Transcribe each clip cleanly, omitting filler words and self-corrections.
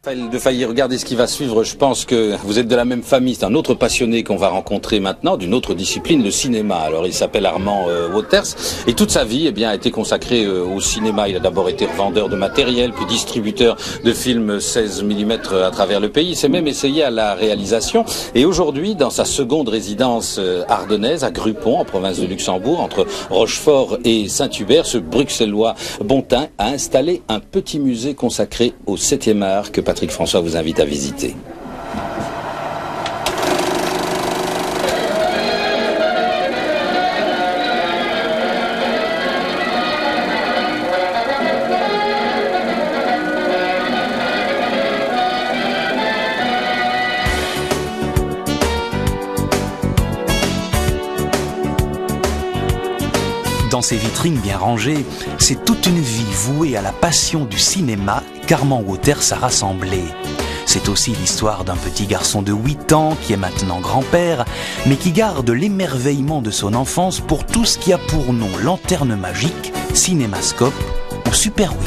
De Failly, regardez ce qui va suivre. Je pense que vous êtes de la même famille. C'est un autre passionné qu'on va rencontrer maintenant, d'une autre discipline, le cinéma. Alors, il s'appelle Armand Wauters. Et toute sa vie, a été consacrée au cinéma. Il a d'abord été revendeur de matériel, puis distributeur de films 16 mm à travers le pays. Il s'est même essayé à la réalisation. Et aujourd'hui, dans sa seconde résidence ardennaise, à Grupont, en province de Luxembourg, entre Rochefort et Saint-Hubert, ce bruxellois Bontin a installé un petit musée consacré au 7e art que Patrick François vous invite à visiter. Dans ces vitrines bien rangées, c'est toute une vie vouée à la passion du cinéma qu'Armand Wauters a rassemblée. C'est aussi l'histoire d'un petit garçon de 8 ans qui est maintenant grand-père, mais qui garde l'émerveillement de son enfance pour tout ce qui a pour nom lanterne magique, cinémascope ou Super 8.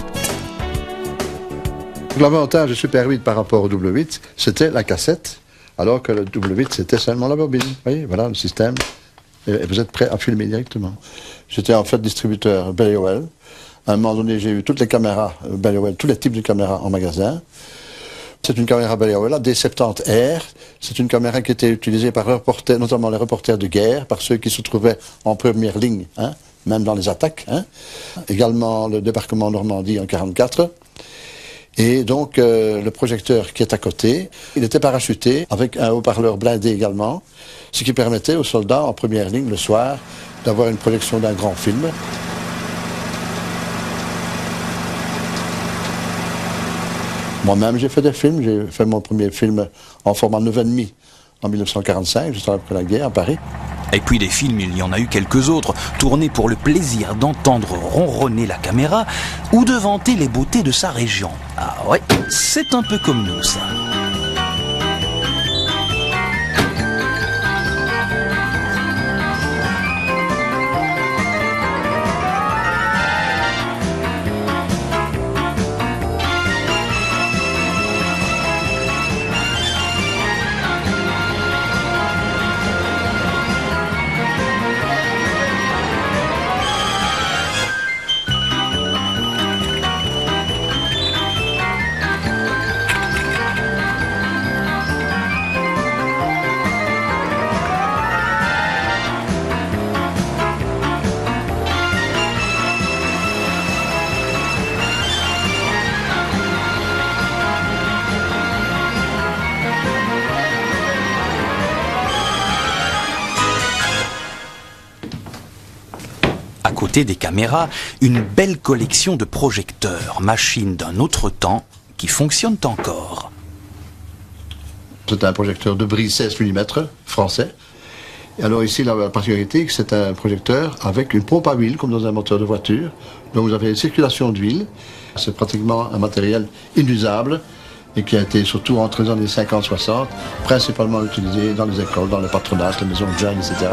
L'avantage du Super 8 par rapport au double 8, c'était la cassette, alors que le double 8, c'était seulement la bobine. Vous voyez, voilà le système. Et vous êtes prêt à filmer directement. J'étais en fait distributeur Ballyhowell. À un moment donné, j'ai eu toutes les caméras Ballyhowell, tous les types de caméras en magasin. C'est une caméra Ballyhowell, la D70R. C'est une caméra qui était utilisée par les reporters, notamment les reporters de guerre, par ceux qui se trouvaient en première ligne, même dans les attaques. Également le débarquement Normandie en 1944. Et donc, le projecteur qui est à côté, il était parachuté avec un haut-parleur blindé également, ce qui permettait aux soldats en première ligne le soir d'avoir une projection d'un grand film. Moi-même, j'ai fait des films. J'ai fait mon premier film en format 9,5 en 1945, juste après la guerre, à Paris. Et puis des films, il y en a eu quelques autres, tournés pour le plaisir d'entendre ronronner la caméra ou de vanter les beautés de sa région. Ah ouais, c'est un peu comme nous, ça. À côté des caméras, une belle collection de projecteurs, machines d'un autre temps qui fonctionnent encore. C'est un projecteur de brise 16 mm français. Et alors ici, la particularité, c'est un projecteur avec une pompe à huile, comme dans un moteur de voiture. Donc vous avez une circulation d'huile. C'est pratiquement un matériel inusable et qui a été surtout entre les années 50-60, principalement utilisé dans les écoles, dans le patronat, les maisons de jeunes, etc.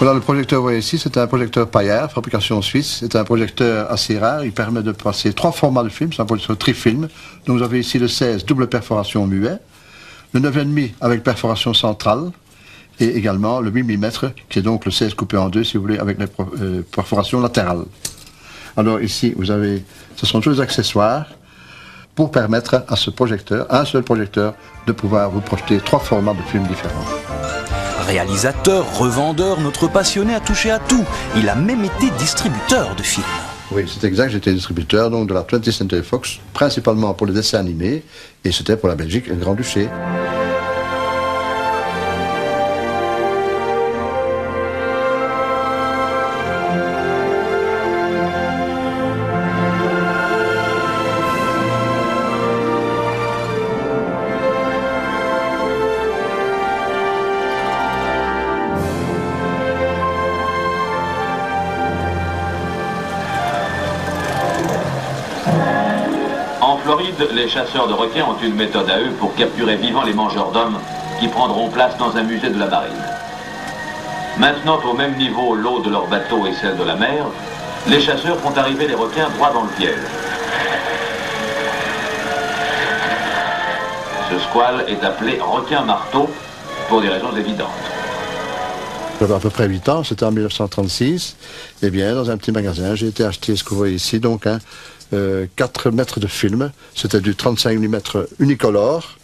Voilà, le projecteur, vous voyez ici, c'est un projecteur Payard, fabrication suisse. C'est un projecteur assez rare, il permet de passer 3 formats de films, c'est un projecteur trifilm. Donc vous avez ici le 16, double perforation muet, le 9,5 avec perforation centrale, et également le 8 mm, qui est donc le 16 coupé en deux, si vous voulez, avec les perforations latérales. Alors ici, vous avez, ce sont tous les accessoires pour permettre à ce projecteur, un seul projecteur, de pouvoir vous projeter 3 formats de films différents. Réalisateur, revendeur, notre passionné a touché à tout. Il a même été distributeur de films. Oui, c'est exact, j'étais distributeur donc, de la 20th Century Fox, principalement pour les dessins animés, et c'était pour la Belgique et le Grand-Duché. En Floride, les chasseurs de requins ont une méthode à eux pour capturer vivants les mangeurs d'hommes qui prendront place dans un musée de la marine. Maintenant au même niveau l'eau de leur bateau et celle de la mer, les chasseurs font arriver les requins droit dans le piège. Pasquale est appelé requin-marteau pour des raisons évidentes. J'avais à peu près 8 ans, c'était en 1936. Eh bien, dans un petit magasin, j'ai été acheter ce que vous voyez ici, donc 4 mètres de film. C'était du 35 mm unicolore,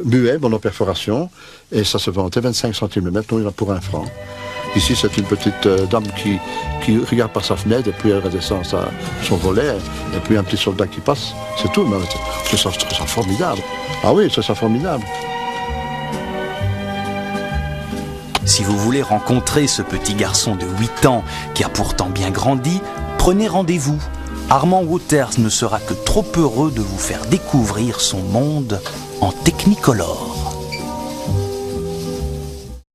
muet, monoperforation, et ça se vendait 25 centimes le mètre, donc il y en a pour 1 franc. Ici, c'est une petite dame qui regarde par sa fenêtre, et puis elle redescend son volet, et puis un petit soldat qui passe. C'est tout, mais c'est ça formidable. Ah oui, c'est ça formidable. Si vous voulez rencontrer ce petit garçon de 8 ans qui a pourtant bien grandi, prenez rendez-vous. Armand Wauters ne sera que trop heureux de vous faire découvrir son monde en Technicolor.